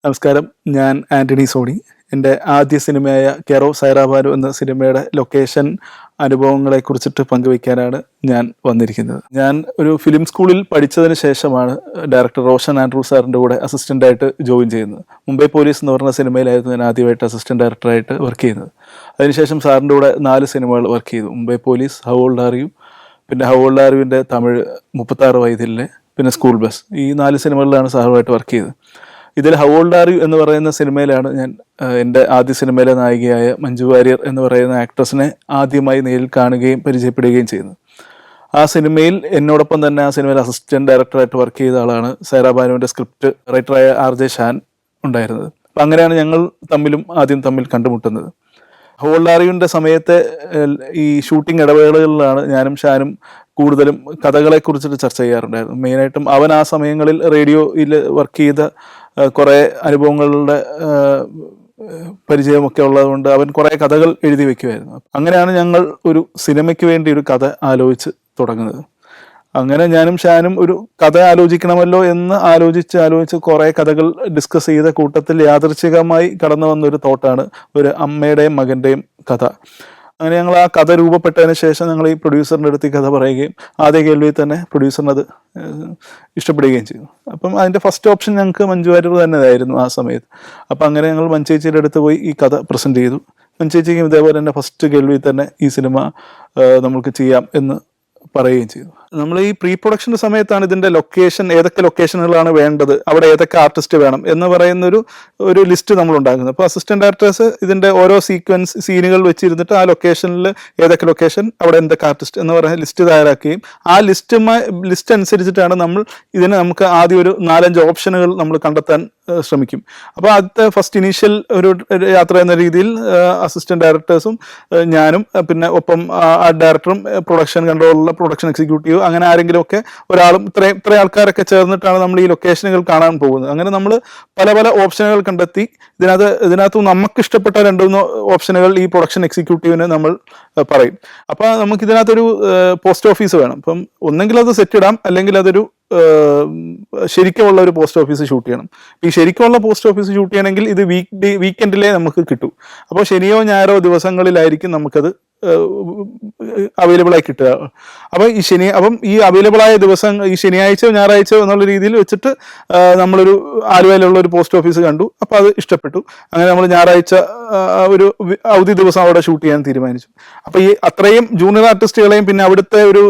നമസ്കാരം, ഞാൻ ആന്റണി സോണി. എൻ്റെ ആദ്യ സിനിമയായ കെയർ ഓഫ് സൈറ ബാനു എന്ന സിനിമയുടെ ലൊക്കേഷൻ അനുഭവങ്ങളെ കുറിച്ചിട്ട് പങ്കുവയ്ക്കാനാണ് ഞാൻ വന്നിരിക്കുന്നത്. ഞാൻ ഒരു ഫിലിം സ്കൂളിൽ പഠിച്ചതിന് ശേഷമാണ് ഡയറക്ടർ റോഷൻ ആൻഡ്രൂ സാറിൻ്റെ കൂടെ അസിസ്റ്റൻ്റായിട്ട് ജോയിൻ ചെയ്യുന്നത്. മുംബൈ പോലീസ് എന്ന് പറഞ്ഞ സിനിമയിലായിരുന്നു ഞാൻ ആദ്യമായിട്ട് അസിസ്റ്റൻ്റ് ഡയറക്ടറായിട്ട് വർക്ക് ചെയ്യുന്നത്. അതിനുശേഷം സാറിൻ്റെ കൂടെ 4 സിനിമകൾ വർക്ക് ചെയ്തു. Mumbai police, how old are you, പിന്നെ ഹൗ ഓൾഡ് ആർ യുവിൻ്റെ തമിഴ് 36 വയതിലെ, പിന്നെ സ്കൂൾ ബസ്. ഈ 4 സിനിമകളിലാണ് സാറുമായിട്ട് വർക്ക് ചെയ്തത്. ഇതിൽ ഹൗ ഓൾഡ് ആർ യു എന്ന് പറയുന്ന സിനിമയിലാണ് ഞാൻ എൻ്റെ ആദ്യ സിനിമയിലെ നായികയായ മഞ്ജു വാര്യർ എന്ന് പറയുന്ന ആക്ട്രസിനെ ആദ്യമായി നേരിൽ കാണുകയും പരിചയപ്പെടുകയും ചെയ്യുന്നത്. ആ സിനിമയിൽ എന്നോടൊപ്പം തന്നെ ആ സിനിമയിൽ അസിസ്റ്റൻറ്റ് ഡയറക്ടറായിട്ട് വർക്ക് ചെയ്ത ആളാണ് സൈറ ബാനുവിൻ്റെ സ്ക്രിപ്റ്റ് റൈറ്ററായ RJ ഷാൻ ഉണ്ടായിരുന്നത്. അപ്പം അങ്ങനെയാണ് ഞങ്ങൾ ആദ്യം തമ്മിൽ കണ്ടുമുട്ടുന്നത്. ഹൗ ഓൾഡ് ആർ യുവിൻ്റെ സമയത്തെ ഈ ഷൂട്ടിംഗ് ഇടവേളകളിലാണ് ഞാനും ഷാനും കൂടുതലും കഥകളെ കുറിച്ചിട്ട് ചർച്ച ചെയ്യാറുണ്ടായിരുന്നു. മെയിനായിട്ടും അവൻ ആ സമയങ്ങളിൽ റേഡിയോയിൽ വർക്ക് ചെയ്ത കുറേ അനുഭവങ്ങളുടെ പരിചയമൊക്കെ ഉള്ളതുകൊണ്ട് അവൻ കുറേ കഥകൾ എഴുതി വെക്കുമായിരുന്നു. അങ്ങനെയാണ് ഞങ്ങൾ ഒരു സിനിമയ്ക്ക് വേണ്ടി ഒരു കഥ ആലോചിച്ച് തുടങ്ങുന്നത്. അങ്ങനെ ഞാനും ഷാനും ഒരു കഥ ആലോചിക്കണമല്ലോ എന്ന് ആലോചിച്ച് കുറേ കഥകൾ ഡിസ്കസ് ചെയ്ത കൂട്ടത്തിൽ യാദൃച്ഛികമായി കടന്നു വന്നൊരു തോട്ടാണ് ഒരു അമ്മയുടെയും മകൻ്റെയും കഥ. അങ്ങനെ ഞങ്ങൾ ആ കഥ രൂപപ്പെട്ടതിന് ശേഷം ഞങ്ങൾ ഈ പ്രൊഡ്യൂസറിൻ്റെ അടുത്ത് ഈ കഥ പറയുകയും ആദ്യ കേൾവിയിൽ തന്നെ പ്രൊഡ്യൂസറിനത് ഇഷ്ടപ്പെടുകയും ചെയ്തു. അപ്പം അതിൻ്റെ ഫസ്റ്റ് ഓപ്ഷൻ ഞങ്ങൾക്ക് മഞ്ജു വാര്യർ തന്നെ ആയിരുന്നു ആ സമയത്ത്. അപ്പം അങ്ങനെ ഞങ്ങൾ മഞ്ചേച്ചിയുടെ അടുത്ത് പോയി ഈ കഥ പ്രസൻറ്റ് ചെയ്തു. മഞ്ചേച്ചിക്കും ഇതേപോലെ തന്നെ ഫസ്റ്റ് കേൾവിയിൽ തന്നെ ഈ സിനിമ നമുക്ക് ചെയ്യാം എന്ന് പറയുകയും ചെയ്തു. നമ്മൾ ഈ പ്രീ പ്രൊഡക്ഷൻ്റെ സമയത്താണ് ഇതിൻ്റെ ലൊക്കേഷൻ, ഏതൊക്കെ ലൊക്കേഷനുകളാണ് വേണ്ടത്, അവിടെ ഏതൊക്കെ ആർട്ടിസ്റ്റ് വേണം എന്ന് പറയുന്നൊരു ലിസ്റ്റ് നമ്മൾ ഉണ്ടാക്കുന്നത്. അപ്പോൾ അസിസ്റ്റന്റ് ഡയറക്ടേഴ്സ് ഇതിൻ്റെ ഓരോ സീനുകൾ വെച്ചിരുന്നിട്ട് ആ ലൊക്കേഷനിൽ ഏതൊക്കെ ലൊക്കേഷൻ, അവിടെ എന്തൊക്കെ ആർട്ടിസ്റ്റ് എന്ന് പറയുന്ന ലിസ്റ്റ് തയ്യാറാക്കുകയും ആ ലിസ്റ്റ് അനുസരിച്ചിട്ടാണ് നമുക്ക് ആദ്യം ഒരു 4-5 ഓപ്ഷനുകൾ നമ്മൾ കണ്ടെത്താൻ ശ്രമിക്കും. അപ്പോൾ ആദ്യത്തെ ഫസ്റ്റ് ഇനീഷ്യൽ ഒരു യാത്ര എന്ന രീതിയിൽ അസിസ്റ്റന്റ് ഡയറക്ടേഴ്സും ഞാനും പിന്നെ ഒപ്പം ആ ഡയറക്ടറും പ്രൊഡക്ഷൻ കൺട്രോളിലെ പ്രൊഡക്ഷൻ എക്സിക്യൂട്ടീവ് അങ്ങനെ ആരെങ്കിലുമൊക്കെ ഒരാളും ഇത്ര ആൾക്കാരൊക്കെ ചേർന്നിട്ടാണ് നമ്മൾ ഈ ലൊക്കേഷനുകൾ കാണാൻ പോകുന്നത്. അങ്ങനെ നമ്മൾ പല ഓപ്ഷനുകൾ കണ്ടെത്തി ഇതിനകത്ത് നമുക്ക് ഇഷ്ടപ്പെട്ട 2-3 ഓപ്ഷനുകൾ ഈ പ്രൊഡക്ഷൻ എക്സിക്യൂട്ടീവിന് നമ്മൾ പറയും. അപ്പോൾ നമുക്ക് ഇതിനകത്തൊരു പോസ്റ്റ് ഓഫീസ് വേണം. അപ്പം ഒന്നെങ്കിൽ അത് സെറ്റ് ഇടാം, അല്ലെങ്കിൽ അതൊരു ശരിക്കുമുള്ള ഒരു പോസ്റ്റ് ഓഫീസ് ഷൂട്ട് ചെയ്യണം. ഈ ശരിക്കുമുള്ള പോസ്റ്റ് ഓഫീസ് ഷൂട്ട് ചെയ്യണമെങ്കിൽ ഇത് വീക്കെൻഡിലേ നമുക്ക് കിട്ടൂ. അപ്പോൾ ശനിയോ ഞായറോ ദിവസങ്ങളിലായിരിക്കും നമുക്കത് അവൈലബിൾ ആയി കിട്ടുക. അപ്പം ഈ അവൈലബിൾ ആയ ദിവസം ഈ ശനിയാഴ്ചയോ ഞായറാഴ്ചയോ എന്നുള്ള രീതിയിൽ വെച്ചിട്ട് നമ്മളൊരു ആലുവയിലുള്ള ഒരു പോസ്റ്റ് ഓഫീസ് കണ്ടു. അപ്പോൾ അത് ഇഷ്ടപ്പെട്ടു. അങ്ങനെ നമ്മൾ ഞായറാഴ്ച ഒരു അവധി ദിവസം അവിടെ ഷൂട്ട് ചെയ്യാൻ തീരുമാനിച്ചു. അപ്പോൾ ഈ അത്രയും ജൂനിയർ ആർട്ടിസ്റ്റുകളെയും പിന്നെ അവിടുത്തെ ഒരു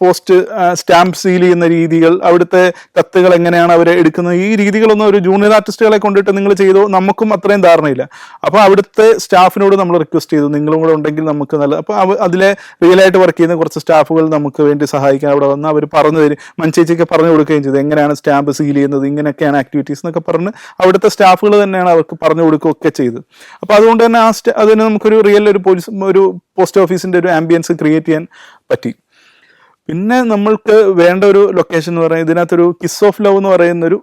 പോസ്റ്റ് സ്റ്റാമ്പ് സീൽ ചെയ്യുന്ന രീതികൾ, അവിടുത്തെ കത്തുകൾ എങ്ങനെയാണ് അവർ എടുക്കുന്നത്, ഈ രീതികളൊന്നും ഒരു ജൂനിയർ ആർട്ടിസ്റ്റുകളെ കൊണ്ടിട്ട് നിങ്ങൾ ചെയ്തോ, നമുക്കും അത്രയും ധാരണയില്ല. അപ്പോൾ അവിടുത്തെ സ്റ്റാഫിനോട് നമ്മൾ റിക്വസ്റ്റ് ചെയ്തു, നിങ്ങളും കൂടെ ഉണ്ടെങ്കിൽ നമുക്ക് നല്ല. അപ്പോൾ അതിലെ റിയലായിട്ട് വർക്ക് ചെയ്യുന്ന കുറച്ച് സ്റ്റാഫുകൾ നമുക്ക് വേണ്ടി സഹായിക്കാൻ അവിടെ വന്ന് അവർ പറഞ്ഞു തരും. മഞ്ചേച്ചിക്ക് പറഞ്ഞു കൊടുക്കുകയും ചെയ്തു എങ്ങനെയാണ് സ്റ്റാമ്പ് സീൽ ചെയ്യുന്നത്, ഇങ്ങനെയൊക്കെയാണ് ആക്ടിവിറ്റീസ് എന്നൊക്കെ പറഞ്ഞ് അവിടുത്തെ സ്റ്റാഫുകൾ തന്നെയാണ് അവർക്ക് പറഞ്ഞു കൊടുക്കുകയൊക്കെ ചെയ്തത്. അപ്പോൾ അതുകൊണ്ട് തന്നെ അതിന് നമുക്കൊരു ഒരു പോസ്റ്റ് ഓഫീസിൻ്റെ ഒരു ആംബിയൻസ് ക്രിയേറ്റ് ചെയ്യാൻ പറ്റി. പിന്നെ നമ്മൾക്ക് വേണ്ട ഒരു ലൊക്കേഷൻ എന്ന് പറയുന്നത് ഇതിനകത്തൊരു കിസ് ഓഫ് ലവ് എന്ന് പറയുന്നൊരു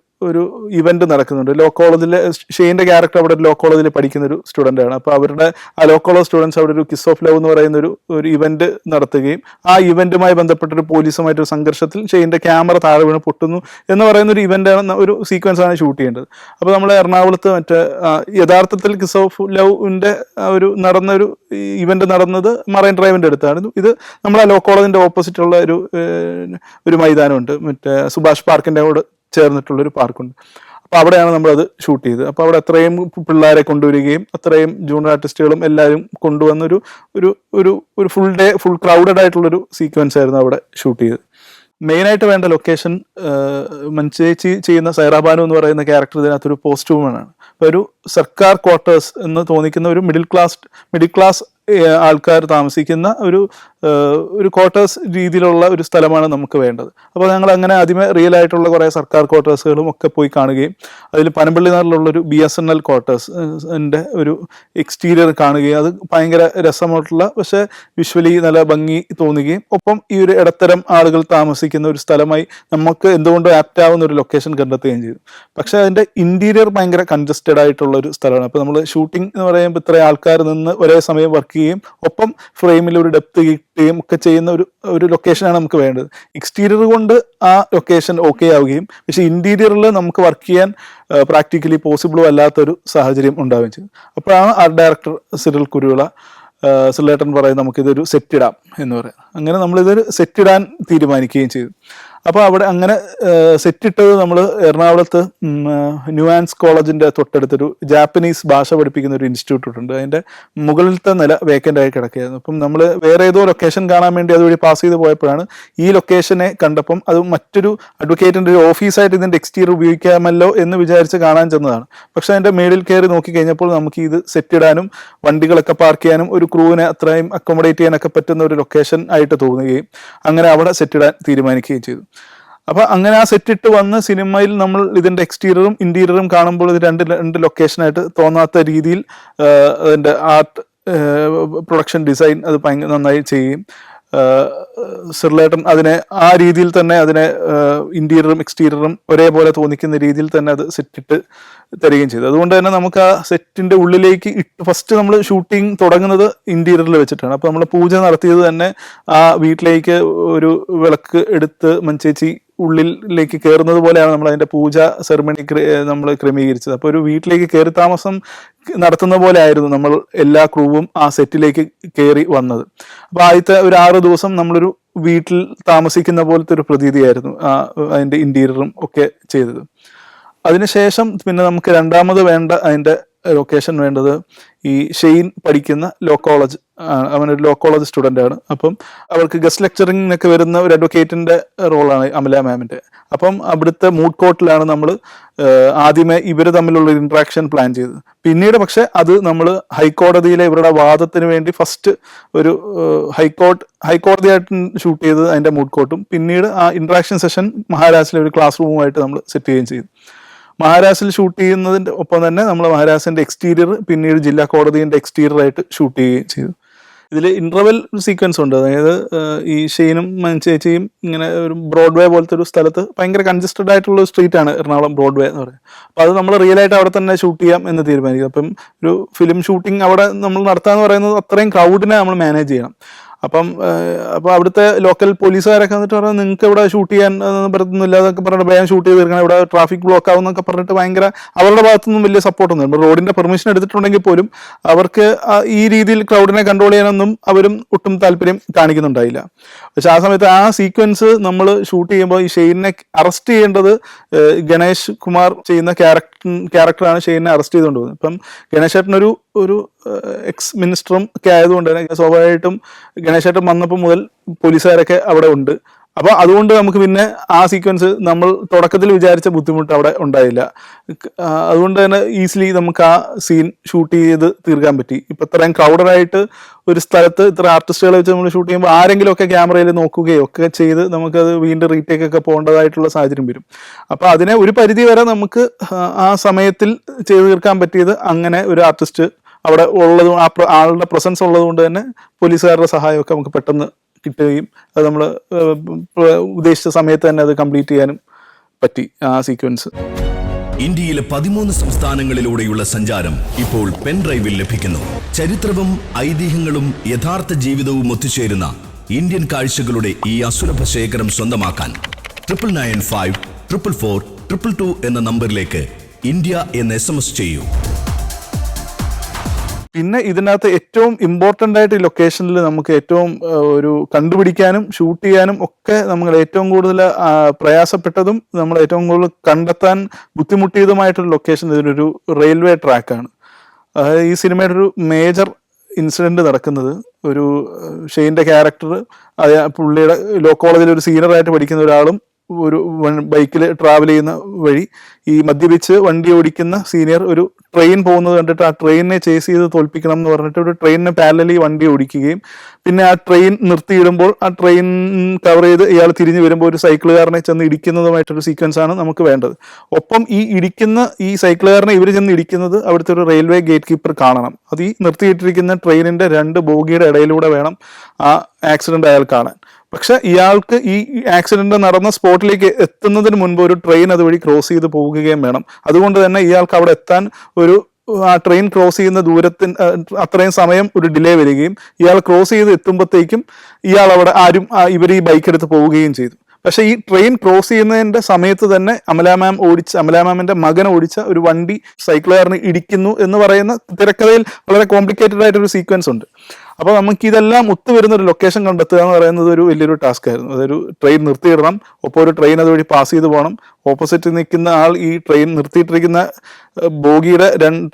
ഇവന്റ് നടക്കുന്നുണ്ട്. ലോ കോളേജിലെ ഷെയ്ൻ്റെ ക്യാരക്ടർ അവിടെ ലോ കോളേജിൽ പഠിക്കുന്ന ഒരു സ്റ്റുഡൻ്റ് ആണ്. അപ്പോൾ അവരുടെ ആ ലോ കോളേജ് സ്റ്റുഡൻസ് അവിടെ ഒരു കിസ് ഓഫ് ലവ് എന്ന് പറയുന്ന ഒരു ഇവന്റ് നടത്തുകയും ആ ഇവന്റുമായി ബന്ധപ്പെട്ടൊരു പോലീസുമായിട്ടൊരു സംഘർഷത്തിൽ ഷെയ്ൻ്റെ ക്യാമറ താഴെ വീണ് പൊട്ടുന്നു എന്ന് പറയുന്ന ഒരു ഇവന്റ് ഒരു സീക്വൻസ് ആണ് ഷൂട്ട് ചെയ്യേണ്ടത്. അപ്പോൾ നമ്മൾ എറണാകുളത്ത് യഥാർത്ഥത്തിൽ കിസ് ഓഫ് ലവിൻ്റെ നടന്നൊരു ഇവന്റ് നടന്നത് മറൈൻ ഡ്രൈവിൻ്റെ അടുത്തായിരുന്നു. ഇത് നമ്മളെ ലോ കോളേജിൻ്റെ ഓപ്പോസിറ്റുള്ള ഒരു മൈതാനമുണ്ട്, സുഭാഷ് പാർക്കിൻ്റെ കൂടെ ചേർന്നിട്ടുള്ളൊരു പാർക്കുണ്ട്. അപ്പോൾ അവിടെയാണ് നമ്മളത് ഷൂട്ട് ചെയ്തത്. അപ്പോൾ അവിടെ അത്രയും പിള്ളേരെ കൊണ്ടുവരികയും അത്രയും ജൂനിയർ ആർട്ടിസ്റ്റുകളും എല്ലാവരും കൊണ്ടുവന്നൊരു ഫുൾ ക്രൗഡഡ് ആയിട്ടുള്ളൊരു സീക്വൻസ് ആയിരുന്നു അവിടെ ഷൂട്ട് ചെയ്തത്. മെയിനായിട്ട് വേണ്ട ലൊക്കേഷൻ മഞ്ചേച്ചി ചെയ്യുന്ന സൈറ ബാനു എന്ന് പറയുന്ന ക്യാരക്ടർ ഇതിനകത്തൊരു പോസ്റ്റ് വുമൺ ആണ്. അപ്പോൾ ഒരു സർക്കാർ ക്വാർട്ടേഴ്സ് എന്ന് തോന്നിക്കുന്ന ഒരു മിഡിൽ ക്ലാസ് ആൾക്കാർ താമസിക്കുന്ന ഒരു ക്വാർട്ടേഴ്സ് രീതിയിലുള്ള ഒരു സ്ഥലമാണ് നമുക്ക് വേണ്ടത്. അപ്പോൾ ഞങ്ങൾ അങ്ങനെ ആദ്യമേ റിയൽ ആയിട്ടുള്ള കുറേ സർക്കാർ ക്വാർട്ടേഴ്സുകളും ഒക്കെ പോയി കാണുകയും അതിൽ പനമ്പള്ളി നാട്ടിലുള്ളൊരു BSNL ക്വാർട്ടേഴ്സിൻ്റെ ഒരു എക്സ്റ്റീരിയർ കാണുകയും അത് ഭയങ്കര രസമായിട്ടുള്ള പക്ഷേ വിഷ്വലി നല്ല ഭംഗി തോന്നുകയും ഒപ്പം ഈ ഒരു ഇടത്തരം ആളുകൾ താമസിക്കുന്ന ഒരു സ്ഥലമായി നമുക്ക് എന്തുകൊണ്ടും ആപ്റ്റ് ആവുന്ന ഒരു ലൊക്കേഷൻ കണ്ടെത്തുകയും ചെയ്തു. പക്ഷേ അതിൻ്റെ ഇൻറ്റീരിയർ ഭയങ്കര കൺജസ്റ്റഡ് ആയിട്ടുള്ള ഒരു സ്ഥലമാണ്. അപ്പോൾ നമ്മൾ ഷൂട്ടിംഗ് എന്ന് പറയുമ്പോൾ ഇത്രയും ആൾക്കാർ നിന്ന് ഒരേ സമയം വർക്ക് ചെയ്യുകയും ഒപ്പം ഫ്രെയിമിൽ ഒരു ഡെപ്ത് ചെയ്യുകയും ഒക്കെ ചെയ്യുന്ന ഒരു ലൊക്കേഷനാണ് നമുക്ക് വേണ്ടത്. എക്സ്റ്റീരിയർ കൊണ്ട് ആ ലൊക്കേഷൻ ഓക്കെ ആവുകയും പക്ഷെ ഇന്റീരിയറിൽ നമുക്ക് വർക്ക് ചെയ്യാൻ പ്രാക്ടിക്കലി പോസിബിളും അല്ലാത്തൊരു സാഹചര്യം ഉണ്ടാവുകയും ചെയ്തു. അപ്പോഴാണ് ആർട്ട് ഡയറക്ടർ സിറിൽ കുരുവിള സിറിലേട്ടൻ പറയും നമുക്കിതൊരു സെറ്റ് ഇടാം എന്ന് പറയാം. അങ്ങനെ നമ്മളിതൊരു സെറ്റ് ഇടാൻ തീരുമാനിക്കുകയും ചെയ്തു. അപ്പോൾ അവിടെ അങ്ങനെ സെറ്റ് ഇട്ടത് നമ്മൾ എറണാകുളത്ത് ന്യൂആൻസ് കോളേജിന്റെ തൊട്ടടുത്തൊരു ജാപ്പനീസ് ഭാഷ പഠിപ്പിക്കുന്ന ഒരു ഇൻസ്റ്റിറ്റ്യൂട്ട് ഉണ്ട്. അതിന്റെ മുകളിലത്തെ നില വേക്കൻ്റ് ആയി കിടക്കുകയായിരുന്നു. അപ്പം നമ്മൾ വേറെ ഏതോ ലൊക്കേഷൻ കാണാൻ വേണ്ടി അതുവഴി പാസ് ചെയ്ത് പോയപ്പോഴാണ് ഈ ലൊക്കേഷനെ കണ്ടപ്പം അത് മറ്റൊരു അഡ്വക്കേറ്റിന്റെ ഒരു ഓഫീസായിട്ട് ഇതിന്റെ എക്സ്റ്റീരിയർ ഉപയോഗിക്കാമല്ലോ എന്ന് വിചാരിച്ച് കാണാൻ ചെന്നതാണ്. പക്ഷെ അതിന്റെ മേളിൽ കയറി നോക്കി കഴിഞ്ഞപ്പോൾ നമുക്ക് ഇത് സെറ്റ് ഇടാനും വണ്ടികളൊക്കെ പാർക്ക് ചെയ്യാനും ഒരു ക്രൂവിനെ അത്രയും അക്കോമഡേറ്റ് ചെയ്യാനൊക്കെ പറ്റുന്ന ഒരു ലൊക്കേഷൻ ആയിട്ട് തോന്നുകയും അങ്ങനെ അവിടെ സെറ്റ് ഇടാൻ തീരുമാനിക്കുകയും ചെയ്തു. അപ്പൊ അങ്ങനെ ആ സെറ്റ് ഇട്ട് വന്ന് സിനിമയിൽ നമ്മൾ ഇതിന്റെ എക്സ്റ്റീരിയറും ഇന്റീരിയറും കാണുമ്പോൾ ഇത് രണ്ട് ലൊക്കേഷനായിട്ട് തോന്നാത്ത രീതിയിൽ അതിന്റെ ആർട്ട് പ്രൊഡക്ഷൻ ഡിസൈൻ അത് ഭയങ്കര നന്നായി ചെയ്യും. സിറിലേട്ടൻ അതിനെ ആ രീതിയിൽ തന്നെ അതിനെ ഇന്റീരിയറും എക്സ്റ്റീരിയറും ഒരേപോലെ തോന്നിക്കുന്ന രീതിയിൽ തന്നെ അത് സെറ്റിട്ട് തരികയും ചെയ്തു. അതുകൊണ്ട് തന്നെ നമുക്ക് ആ സെറ്റിന്റെ ഉള്ളിലേക്ക് ഫസ്റ്റ് നമ്മൾ ഷൂട്ടിംഗ് തുടങ്ങുന്നത് ഇന്റീരിയറിൽ വെച്ചിട്ടാണ്. അപ്പൊ നമ്മൾ പൂജ നടത്തിയത് തന്നെ ആ വീട്ടിലേക്ക് ഒരു വിളക്ക് എടുത്ത് മഞ്ചേച്ചി ഉള്ളിലേക്ക് കയറുന്നത് പോലെയാണ് നമ്മൾ അതിന്റെ പൂജ സെറിമണി നമ്മൾ ക്രമീകരിച്ചത്. അപ്പൊ ഒരു വീട്ടിലേക്ക് കയറി താമസം നടത്തുന്ന പോലെ ആയിരുന്നു നമ്മൾ എല്ലാ ക്രൂവും ആ സെറ്റിലേക്ക് കയറി വന്നത്. അപ്പൊ ആദ്യത്തെ ഒരു 6 ദിവസം നമ്മളൊരു വീട്ടിൽ താമസിക്കുന്ന പോലത്തെ ഒരു പ്രതീതിയായിരുന്നു അതിന്റെ ഇന്റീരിയറും ഒക്കെ ചെയ്തത്. അതിനുശേഷം പിന്നെ നമുക്ക് രണ്ടാമത് വേണ്ട അതിന്റെ ലൊക്കേഷൻ വേണ്ടത് ഈ ഷെയ്ൻ പഠിക്കുന്ന ലോ കോളേജ് ആണ്. അവനൊരു ലോ കോളേജ് സ്റ്റുഡൻ്റ് ആണ്. അപ്പം അവർക്ക് ഗസ്റ്റ് ലെക്ചറിങ്ങിനൊക്കെ വരുന്ന ഒരു അഡ്വക്കേറ്റിന്റെ റോളാണ് അമല മാമിന്റെ. അപ്പം അവിടുത്തെ മൂഡ് കോർട്ടിലാണ് നമ്മൾ ആദ്യമേ ഇവർ തമ്മിലുള്ള ഒരു ഇന്ററാക്ഷൻ പ്ലാൻ ചെയ്തത്. പിന്നീട് പക്ഷെ അത് നമ്മൾ ഹൈക്കോടതിയിലെ ഇവരുടെ വാദത്തിന് വേണ്ടി ഫസ്റ്റ് ഒരു ഹൈക്കോടതിയായിട്ട് ഷൂട്ട് ചെയ്തത് അതിന്റെ മൂഡ് കോർട്ടും പിന്നീട് ആ ഇന്ററാക്ഷൻ സെഷൻ മഹാരാഷ്ട്രയിലെ ഒരു ക്ലാസ് റൂമുമായിട്ട് നമ്മൾ സെറ്റ് ചെയ്യുകയും ചെയ്തു. മഹാരാഷ്ട്രയിൽ ഷൂട്ട് ചെയ്യുന്നതിന്റെ ഒപ്പം തന്നെ നമ്മൾ മഹാരാഷ്ട്രന്റെ എക്സ്റ്റീരിയർ പിന്നീട് ജില്ലാ കോടതിന്റെ എക്സ്റ്റീരിയർ ആയിട്ട് ഷൂട്ട് ചെയ്യുകയും ചെയ്തു. ഇതിൽ ഇന്റർവെൽ സീക്വൻസ് ഉണ്ട്. അതായത് ഈ ഷെയ്നും ചേച്ചിയും ഇങ്ങനെ ഒരു ബ്രോഡ്വേ പോലത്തെ ഒരു സ്ഥലത്ത് ഭയങ്കര കൺജസ്റ്റഡ് ആയിട്ടുള്ള ഒരു സ്ട്രീറ്റ് ആണ് എറണാകുളം ബ്രോഡ്വേ എന്ന് പറയുന്നത്. അപ്പൊ അത് നമ്മൾ റിയൽ ആയിട്ട് അവിടെ തന്നെ ഷൂട്ട് ചെയ്യാം എന്ന് തീരുമാനിക്കും. അപ്പം ഒരു ഫിലിം ഷൂട്ടിംഗ് അവിടെ നമ്മൾ നടത്താന്ന് പറയുന്നത് അത്രയും ക്രൗഡിനെ നമ്മൾ മാനേജ് ചെയ്യണം. അപ്പോൾ അവിടുത്തെ ലോക്കൽ പോലീസുകാരൊക്കെ വന്നിട്ട് പറഞ്ഞാൽ നിങ്ങൾക്ക് ഇവിടെ ഷൂട്ട് ചെയ്യാൻ പറ്റുന്നില്ല എന്നൊക്കെ പറഞ്ഞിട്ട് വേഗം ഷൂട്ട് ചെയ്ത് തീർക്കണം, ഇവിടെ ട്രാഫിക് ബ്ലോക്ക് ആവും എന്നൊക്കെ പറഞ്ഞിട്ട് ഭയങ്കര അവരുടെ ഭാഗത്തുനിന്നും വലിയ സപ്പോർട്ടൊന്നും റോഡിന്റെ പെർമിഷൻ എടുത്തിട്ടുണ്ടെങ്കിൽ പോലും അവർക്ക് ഈ രീതിയിൽ ക്രൗഡിനെ കൺട്രോൾ ചെയ്യാനൊന്നും അവരും ഒട്ടും താല്പര്യം കാണിക്കുന്നുണ്ടായില്ല. പക്ഷെ ആ സമയത്ത് ആ സീക്വൻസ് നമ്മൾ ഷൂട്ട് ചെയ്യുമ്പോൾ ഈ ഷെയ്നെ അറസ്റ്റ് ചെയ്യേണ്ടത് ഗണേഷ് കുമാർ ചെയ്യുന്ന ക്യാരക്ടറാണ് ഷെയ്നെ അറസ്റ്റ് ചെയ്തുകൊണ്ട് പോകുന്നത്. ഇപ്പം ഗണേഷ് ചേട്ടനൊരു എക്സ് മിനിസ്റ്ററും ഒക്കെ ആയതുകൊണ്ട് തന്നെ സ്വാഭാവികമായിട്ടും ഗണേശേട്ടൻ വന്നപ്പോൾ മുതൽ പോലീസുകാരൊക്കെ അവിടെ ഉണ്ട്. അപ്പൊ അതുകൊണ്ട് നമുക്ക് പിന്നെ ആ സീക്വൻസ് നമ്മൾ തുടക്കത്തിൽ വിചാരിച്ച ബുദ്ധിമുട്ട് അവിടെ ഉണ്ടായില്ല. അതുകൊണ്ട് തന്നെ ഈസിലി നമുക്ക് ആ സീൻ ഷൂട്ട് ചെയ്ത് തീർക്കാൻ പറ്റി. ഇപ്പൊ ഇത്രയും ക്രൗഡഡായിട്ട് ഒരു സ്ഥലത്ത് ഇത്ര ആർട്ടിസ്റ്റുകളെ വെച്ച് നമ്മൾ ഷൂട്ട് ചെയ്യുമ്പോൾ ആരെങ്കിലും ഒക്കെ ക്യാമറയിൽ നോക്കുകയോ ഒക്കെ ചെയ്ത് നമുക്കത് വീണ്ടും റീടേക്ക് ഒക്കെ പോകേണ്ടതായിട്ടുള്ള സാഹചര്യം വരും. അപ്പൊ അതിനെ ഒരു പരിധി വരെ നമുക്ക് ആ സമയത്തിൽ ചെയ്തു തീർക്കാൻ പറ്റിയത് അങ്ങനെ ഒരു ആർട്ടിസ്റ്റ് അവിടെ ഉള്ളത് ആളുടെ പ്രസൻസ് ഉള്ളത് കൊണ്ട് തന്നെ പോലീസുകാരുടെ സഹായമൊക്കെ നമുക്ക് പെട്ടെന്ന് കിട്ടുകയും അത് നമ്മൾ ഉദ്ദേശിച്ച സമയത്ത് തന്നെ അത് കംപ്ലീറ്റ് ചെയ്യാനും പറ്റി ആ സീക്വൻസ്. ഇന്ത്യയിലെ 13 സംസ്ഥാനങ്ങളിലൂടെയുള്ള സഞ്ചാരം ഇപ്പോൾ പെൻഡ്രൈവിൽ ലഭിക്കുന്നു. ചരിത്രവും ഐതിഹ്യങ്ങളും യഥാർത്ഥ ജീവിതവും ഒത്തുചേരുന്ന ഇന്ത്യൻ കാഴ്ചകളുടെ ഈ അസുലഭ ശേഖരം സ്വന്തമാക്കാൻ 99544422 എന്ന നമ്പറിലേക്ക് ഇന്ത്യ എന്ന് SMS ചെയ്യൂ. പിന്നെ ഇതിനകത്ത് ഏറ്റവും ഇമ്പോർട്ടൻ്റ് ആയിട്ട് ഈ ലൊക്കേഷനിൽ നമുക്ക് ഏറ്റവും ഒരു കണ്ടുപിടിക്കാനും ഷൂട്ട് ചെയ്യാനും ഒക്കെ നമ്മൾ ഏറ്റവും കൂടുതൽ പ്രയാസപ്പെട്ടതും നമ്മൾ ഏറ്റവും കൂടുതൽ കണ്ടെത്താൻ ബുദ്ധിമുട്ടിയതുമായിട്ടൊരു ലൊക്കേഷൻ ഇതിനൊരു റെയിൽവേ ട്രാക്കാണ്. അതായത് ഈ സിനിമയുടെ ഒരു മേജർ ഇൻസിഡന്റ് നടക്കുന്നത് ഒരു ഷെയ്ൻ്റെ ക്യാരക്ടർ പുള്ളിയുടെ ലോ കോളേജിൽ ഒരു സീനിയറായിട്ട് പഠിക്കുന്ന ഒരാളും ഒരു ബൈക്കിൽ ട്രാവൽ ചെയ്യുന്ന വഴി ഈ മദ്യപിച്ച് വണ്ടി ഓടിക്കുന്ന സീനിയർ ഒരു ട്രെയിൻ പോകുന്നത് കണ്ടിട്ട് ആ ട്രെയിനിനെ ചേസ് ചെയ്ത് തോൽപ്പിക്കണം എന്ന് പറഞ്ഞിട്ട് ഒരു ട്രെയിനിനെ പാരലലി വണ്ടി ഓടിക്കുകയും പിന്നെ ആ ട്രെയിൻ നിർത്തിയിടുമ്പോൾ ആ ട്രെയിൻ കവർ ചെയ്ത് ഇയാൾ തിരിഞ്ഞു വരുമ്പോൾ ഒരു സൈക്കിളുകാരനെ ചെന്ന് ഇടിക്കുന്നതുമായിട്ടൊരു സീക്വൻസ് ആണ് നമുക്ക് വേണ്ടത്. ഒപ്പം ഈ സൈക്കിളുകാരനെ ഇവർ ചെന്ന് ഇടിക്കുന്നത് അവിടുത്തെ ഒരു റെയിൽവേ ഗേറ്റ് കീപ്പർ കാണണം. അത് ഈ നിർത്തിയിട്ടിരിക്കുന്ന ട്രെയിനിന്റെ 2 ബോഗിയുടെ ഇടയിലൂടെ വേണം ആ ആക്സിഡന്റ് അയാൾ കാണാൻ. പക്ഷെ ഇയാൾക്ക് ഈ ആക്സിഡന്റ് നടന്ന സ്പോട്ടിലേക്ക് എത്തുന്നതിന് മുൻപ് ഒരു ട്രെയിൻ അതുവഴി ക്രോസ് ചെയ്ത് പോവുകയും വേണം. അതുകൊണ്ട് തന്നെ ഇയാൾക്ക് അവിടെ എത്താൻ ഒരു ആ ട്രെയിൻ ക്രോസ് ചെയ്യുന്ന ദൂരത്തിന് അത്രയും സമയം ഒരു ഡിലേ വരികയും ഇയാൾ ക്രോസ് ചെയ്ത് എത്തുമ്പോഴത്തേക്കും ഇയാൾ അവിടെ ഇവർ ഈ ബൈക്ക് എടുത്ത് പോവുകയും ചെയ്തു. പക്ഷെ ഈ ട്രെയിൻ ക്രോസ് ചെയ്യുന്നതിന്റെ സമയത്ത് തന്നെ അമല മാമിന്റെ മകൻ ഓടിച്ച ഒരു വണ്ടി സൈക്കിളുകാരന് ഇടിക്കുന്നു എന്ന് പറയുന്ന തിരക്കഥയിൽ വളരെ കോംപ്ലിക്കേറ്റഡ് ആയിട്ടൊരു സീക്വൻസ് ഉണ്ട്. അപ്പൊ നമുക്ക് ഇതെല്ലാം ഒത്തുവരുന്ന ഒരു ലൊക്കേഷൻ കണ്ടെത്തുക എന്ന് പറയുന്നത് ഒരു വലിയൊരു ടാസ്ക് ആയിരുന്നു. അതൊരു ട്രെയിൻ നിർത്തിയിടണം, ഒപ്പം ഒരു ട്രെയിൻ അതുവഴി പാസ് ചെയ്ത് പോകണം, ഓപ്പോസിറ്റ് നിൽക്കുന്ന ആൾ ഈ ട്രെയിൻ നിർത്തിയിട്ടിരിക്കുന്ന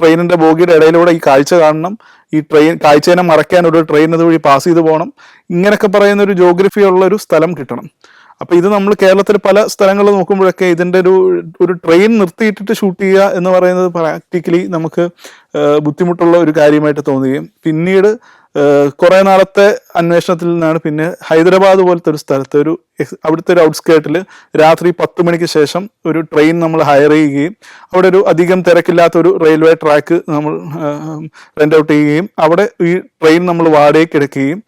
ട്രെയിനിന്റെ ബോഗിയുടെ ഇടയിലൂടെ ഈ കാഴ്ച കാണണം, ഈ കാഴ്ചയെ മറയ്ക്കാൻ ഒരു ട്രെയിൻ അതുവഴി പാസ് ചെയ്ത് പോകണം. ഇങ്ങനെയൊക്കെ പറയുന്ന ഒരു ജോഗ്രഫി ഉള്ള ഒരു സ്ഥലം കിട്ടണം. അപ്പൊ ഇത് നമ്മൾ കേരളത്തിൽ പല സ്ഥലങ്ങളിൽ നോക്കുമ്പോഴൊക്കെ ഇതിന്റെ ഒരു ട്രെയിൻ നിർത്തിയിട്ടിട്ട് ഷൂട്ട് ചെയ്യുക എന്ന് പറയുന്നത് പ്രാക്ടിക്കലി നമുക്ക് ബുദ്ധിമുട്ടുള്ള ഒരു കാര്യമായിട്ട് തോന്നുകയും പിന്നീട് കുറെ നാളത്തെ അന്വേഷണത്തിൽ നിന്നാണ് പിന്നെ ഹൈദരാബാദ് പോലത്തെ ഒരു സ്ഥലത്ത് അവിടുത്തെ ഒരു ഔട്ട്സ്കേർട്ടിൽ രാത്രി 10 മണിക്ക് ശേഷം ഒരു ട്രെയിൻ നമ്മൾ ഹയർ ചെയ്യുകയും അവിടെ ഒരു അധികം തിരക്കില്ലാത്ത ഒരു റെയിൽവേ ട്രാക്ക് നമ്മൾ റെന്റ് ഔട്ട് ചെയ്യുകയും അവിടെ ഈ ട്രെയിൻ നമ്മൾ വാടകയ്ക്ക് എടുക്കുകയും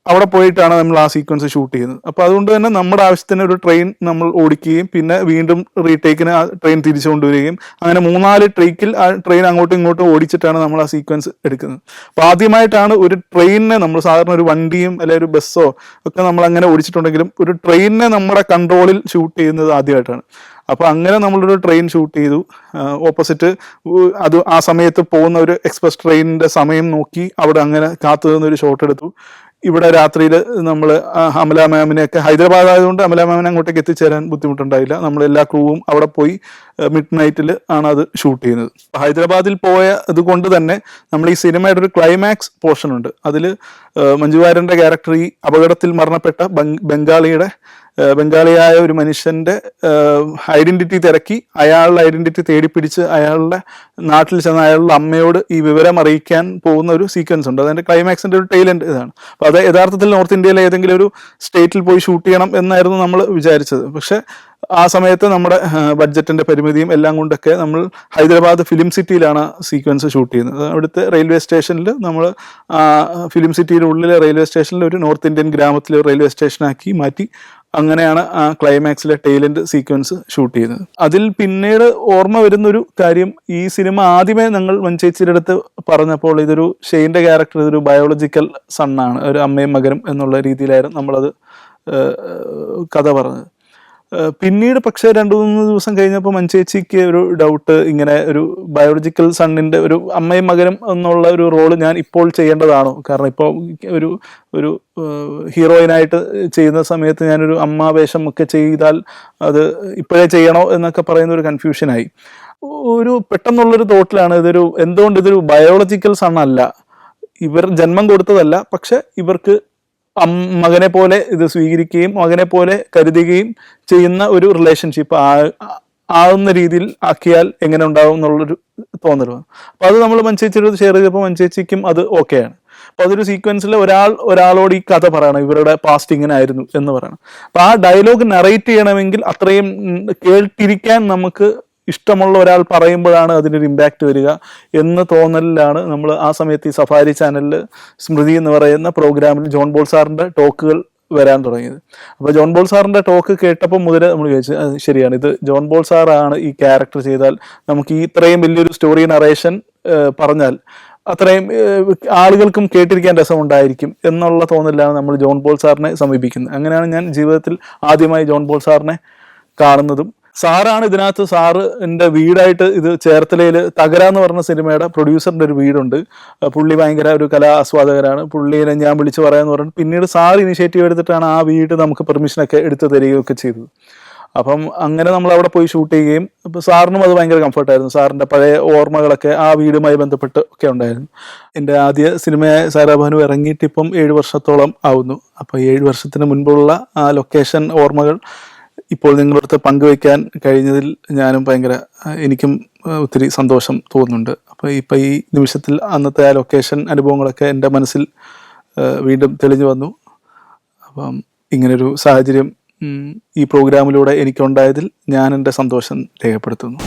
അവിടെ പോയിട്ടാണ് നമ്മൾ ആ സീക്വൻസ് ഷൂട്ട് ചെയ്യുന്നത്. അപ്പോൾ അതുകൊണ്ട് തന്നെ നമ്മുടെ ആവശ്യത്തിന് ഒരു ട്രെയിൻ നമ്മൾ ഓടിക്കുകയും പിന്നെ വീണ്ടും റീടേക്കിന് ആ ട്രെയിൻ തിരിച്ചു കൊണ്ടുവരികയും അങ്ങനെ 3-4 ട്രേക്കിൽ ആ ട്രെയിൻ അങ്ങോട്ടും ഇങ്ങോട്ടും ഓടിച്ചിട്ടാണ് നമ്മൾ ആ സീക്വൻസ് എടുക്കുന്നത്. അപ്പോൾ ആദ്യമായിട്ടാണ് ഒരു ട്രെയിനിനെ നമ്മൾ സാധാരണ ഒരു വണ്ടിയും അല്ലെങ്കിൽ ഒരു ബസ്സോ ഒക്കെ നമ്മൾ അങ്ങനെ ഓടിച്ചിട്ടുണ്ടെങ്കിലും ഒരു ട്രെയിനിനെ നമ്മുടെ കൺട്രോളിൽ ഷൂട്ട് ചെയ്യുന്നത് ആദ്യമായിട്ടാണ്. അപ്പൊ അങ്ങനെ നമ്മളൊരു ട്രെയിൻ ഷൂട്ട് ചെയ്തു. ഓപ്പോസിറ്റ് അത് ആ സമയത്ത് പോകുന്ന ഒരു എക്സ്പ്രസ് ട്രെയിനിന്റെ സമയം നോക്കി അവിടെ അങ്ങനെ കാത്തു നിന്ന് ഒരു ഷോട്ട് എടുത്തു. ഇവിടെ രാത്രിയിൽ നമ്മൾ അമല മാമിനെയൊക്കെ ഹൈദരാബാദ് ആയതുകൊണ്ട് അമല മാമിനെ അങ്ങോട്ടേക്ക് എത്തിച്ചേരാൻ ബുദ്ധിമുട്ടുണ്ടായില്ല. നമ്മൾ എല്ലാ ക്രൂവും അവിടെ പോയി മിഡ് നൈറ്റിൽ ആണ് അത് ഷൂട്ട് ചെയ്യുന്നത്. ഹൈദരാബാദിൽ പോയ അതുകൊണ്ട് തന്നെ നമ്മൾ ഈ സിനിമയുടെ ഒരു ക്ലൈമാക്സ് പോർഷൻ ഉണ്ട്. അതിൽ മഞ്ജു വാര്യരുടെ ക്യാരക്ടർ ഈ അപകടത്തിൽ മരണപ്പെട്ട ബംഗാളിയായ ഒരു മനുഷ്യന്റെ ഐഡന്റിറ്റി തിരക്കി അയാളുടെ ഐഡന്റിറ്റി തേടിപ്പിടിച്ച് അയാളുടെ നാട്ടിൽ ചെന്ന അയാളുടെ അമ്മയോട് ഈ വിവരം അറിയിക്കാൻ പോകുന്ന ഒരു സീക്വൻസ് ഉണ്ട്. അതിന്റെ ക്ലൈമാക്സിന്റെ ഒരു ടെയിൽ എൻഡ് ഇതാണ്. അപ്പൊ അത് യഥാർത്ഥത്തിൽ നോർത്ത് ഇന്ത്യയിലെ ഏതെങ്കിലും ഒരു സ്റ്റേറ്റിൽ പോയി ഷൂട്ട് ചെയ്യണം എന്നായിരുന്നു നമ്മൾ വിചാരിച്ചത്. പക്ഷെ ആ സമയത്ത് നമ്മുടെ ബഡ്ജറ്റിന്റെ പരിമിതിയും എല്ലാം കൊണ്ടൊക്കെ നമ്മൾ ഹൈദരാബാദ് ഫിലിം സിറ്റിയിലാണ് സീക്വൻസ് ഷൂട്ട് ചെയ്യുന്നത്. അവിടുത്തെ റെയിൽവേ സ്റ്റേഷനിൽ നമ്മൾ ഫിലിം സിറ്റിയുടെ ഉള്ളിലെ റെയിൽവേ സ്റ്റേഷനിൽ ഒരു നോർത്ത് ഇന്ത്യൻ ഗ്രാമത്തിലെ റെയിൽവേ സ്റ്റേഷനാക്കി മാറ്റി അങ്ങനെയാണ് ആ ക്ലൈമാക്സിലെ ടെയിലൻഡ് സീക്വൻസ് ഷൂട്ട് ചെയ്യുന്നത്. അതിൽ പിന്നീട് ഓർമ്മ വരുന്നൊരു കാര്യം, ഈ സിനിമ ആദ്യമേ ഞങ്ങൾ മഞ്ചേച്ചിയുടെ അടുത്ത് പറഞ്ഞപ്പോൾ ഇതൊരു ഷെയ്ൻ്റെ ക്യാരക്ടർ ഇതൊരു ബയോളജിക്കൽ സണ്ണാണ്, ഒരു അമ്മയും മകനും എന്നുള്ള രീതിയിലായിരുന്നു നമ്മളത് കഥ പറഞ്ഞത്. പിന്നീട് പക്ഷേ 2-3 ദിവസം കഴിഞ്ഞപ്പോൾ മഞ്ചേച്ചിക്ക് ഒരു ഡൗട്ട്, ഇങ്ങനെ ഒരു ബയോളജിക്കൽ സണ്ണിന്റെ ഒരു അമ്മയും മകനും എന്നുള്ള ഒരു റോള് ഞാൻ ഇപ്പോൾ ചെയ്യേണ്ടതാണോ? കാരണം ഇപ്പോൾ ഒരു ഹീറോയിനായിട്ട് ചെയ്യുന്ന സമയത്ത് ഞാനൊരു അമ്മാവേഷം ഒക്കെ ചെയ്താൽ അത് ഇപ്പോഴേ ചെയ്യണോ എന്നൊക്കെ പറയുന്ന ഒരു കൺഫ്യൂഷനായി. ഒരു പെട്ടെന്നുള്ളൊരു തോട്ടിലാണ് എന്തുകൊണ്ട് ഇതൊരു ബയോളജിക്കൽ സണ്ണല്ല, ഇവർ ജന്മം കൊടുത്തതല്ല, പക്ഷെ ഇവർക്ക് മകനെ പോലെ ഇത് സ്വീകരിക്കുകയും മകനെ പോലെ കരുതുകയും ചെയ്യുന്ന ഒരു റിലേഷൻഷിപ്പ് ആവുന്ന രീതിയിൽ ആക്കിയാൽ എങ്ങനെ ഉണ്ടാവും എന്നുള്ളൊരു തോന്നലാണ്. അപ്പൊ അത് നമ്മൾ മഞ്ചേച്ചിയോട് ഷെയർ ചെയ്തപ്പോൾ മഞ്ചേച്ചിക്കും അത് ഓക്കെയാണ്. അപ്പൊ അതൊരു സീക്വൻസിൽ ഒരാളോട് ഈ കഥ പറയണം, ഇവരുടെ പാസ്റ്റ് ഇങ്ങനെ ആയിരുന്നു എന്ന് പറയണം. അപ്പൊ ആ ഡയലോഗ് നറേറ്റ് ചെയ്യണമെങ്കിൽ അത്രയും കേട്ടിരിക്കാൻ നമുക്ക് ഇഷ്ടമുള്ള ഒരാൾ പറയുമ്പോഴാണ് അതിനൊരു ഇമ്പാക്റ്റ് വരിക എന്ന് തോന്നലിലാണ് നമ്മൾ ആ സമയത്ത് ഈ സഫാരി ചാനലിൽ സ്മൃതി എന്ന് പറയുന്ന പ്രോഗ്രാമിൽ ജോൺ ബോൾ സാറിന്റെ ടോക്കുകൾ വരാൻ തുടങ്ങിയത്. അപ്പോൾ ജോൺ ബോൾ സാറിന്റെ ടോക്ക് കേട്ടപ്പോൾ മുതൽ നമ്മൾ ചോദിച്ചു, അത് ശരിയാണ്, ഇത് ജോൺ ബോൾ സാറാണ് ഈ ക്യാരക്ടർ ചെയ്താൽ നമുക്ക് ഈ ഇത്രയും വലിയൊരു സ്റ്റോറി നറേഷൻ പറഞ്ഞാൽ അത്രയും ആളുകൾക്കും കേട്ടിരിക്കാൻ രസമുണ്ടായിരിക്കും എന്നുള്ള തോന്നലിലാണ് നമ്മൾ ജോൺ ബോൾ സാറിനെ സമീപിക്കുന്നത്. അങ്ങനെയാണ് ഞാൻ ജീവിതത്തിൽ ആദ്യമായി ജോൺ ബോൾ സാറിനെ കാണുന്നതും. സാറാണ് ഇതിനകത്ത്, സാറിൻ്റെ വീടായിട്ട് ഇത് ചേർത്തലയിൽ തകര എന്ന് പറഞ്ഞ സിനിമയുടെ പ്രൊഡ്യൂസറിൻ്റെ ഒരു വീടുണ്ട്. പുള്ളി ഭയങ്കര ഒരു കലാ ആസ്വാദകരാണ്. പുള്ളിയെ ഞാൻ വിളിച്ച് പറയാമെന്ന് പറഞ്ഞു. പിന്നീട് സാർ ഇനിഷ്യേറ്റീവ് എടുത്തിട്ടാണ് ആ വീട് നമുക്ക് പെർമിഷനൊക്കെ എടുത്ത് തരികയൊക്കെ ചെയ്തത്. അപ്പം അങ്ങനെ നമ്മൾ അവിടെ പോയി ഷൂട്ട് ചെയ്യുകയും അപ്പോൾ സാറിനും അത് ഭയങ്കര കംഫർട്ടായിരുന്നു. സാറിൻ്റെ പഴയ ഓർമ്മകളൊക്കെ ആ വീടുമായി ബന്ധപ്പെട്ട് ഒക്കെ ഉണ്ടായിരുന്നു. എൻ്റെ ആദ്യ സിനിമയായ സാരാഭാനു ഇറങ്ങിയിട്ട് ഇപ്പം 7 വർഷത്തോളം ആവുന്നു. അപ്പോൾ 7 വർഷത്തിന് മുൻപുള്ള ആ ലൊക്കേഷൻ ഓർമ്മകൾ ഇപ്പോൾ നിങ്ങളുടെ അടുത്ത് പങ്കുവയ്ക്കാൻ കഴിഞ്ഞതിൽ എനിക്കും ഒത്തിരി സന്തോഷം തോന്നുന്നുണ്ട്. അപ്പോൾ ഇപ്പം ഈ നിമിഷത്തിൽ അന്നത്തെ ആ ലൊക്കേഷൻ അനുഭവങ്ങളൊക്കെ എൻ്റെ മനസ്സിൽ വീണ്ടും തെളിഞ്ഞു വന്നു. അപ്പം ഇങ്ങനൊരു സാഹചര്യം ഈ പ്രോഗ്രാമിലൂടെ എനിക്കുണ്ടായതിൽ ഞാൻ എൻ്റെ സന്തോഷം രേഖപ്പെടുത്തുന്നു.